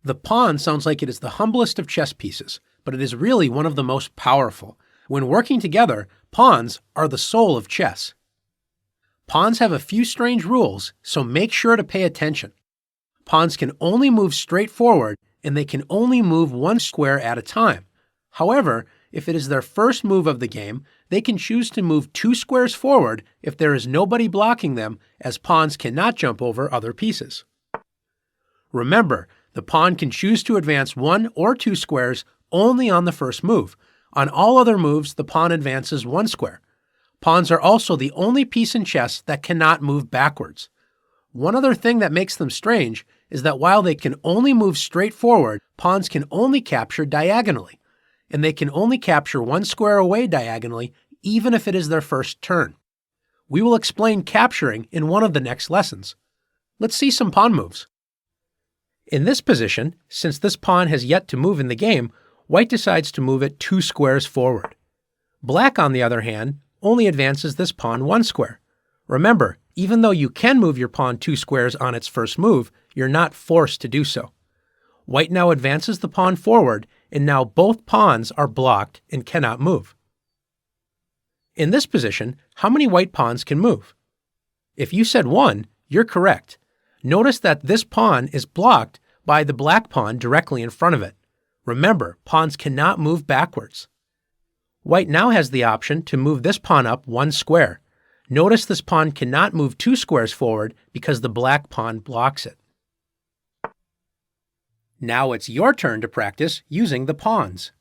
The pawn sounds like it is the humblest of chess pieces, but it is really one of the most powerful. When working together, pawns are the soul of chess. Pawns have a few strange rules, so make sure to pay attention. Pawns can only move straight forward, and they can only move one square at a time. However, if it is their first move of the game, they can choose to move 2 squares forward if there is nobody blocking them, as pawns cannot jump over other pieces. Remember, the pawn can choose to advance 1 or 2 squares only on the first move. On all other moves, the pawn advances 1 square. Pawns are also the only piece in chess that cannot move backwards. One other thing that makes them strange is that while they can only move straight forward, pawns can only capture diagonally, and they can only capture 1 square away diagonally even if it is their first turn. We will explain capturing in one of the next lessons. Let's see some pawn moves. In this position, since this pawn has yet to move in the game, white decides to move it 2 squares forward. Black, on the other hand, only advances this pawn 1 square. Remember, even though you can move your pawn 2 squares on its first move, you're not forced to do so. White now advances the pawn forward, and now both pawns are blocked and cannot move. In this position, how many white pawns can move? If you said 1, you're correct. Notice that this pawn is blocked by the black pawn directly in front of it. Remember, pawns cannot move backwards. White now has the option to move this pawn up 1 square. Notice this pawn cannot move 2 squares forward because the black pawn blocks it. Now it's your turn to practice using the pawns.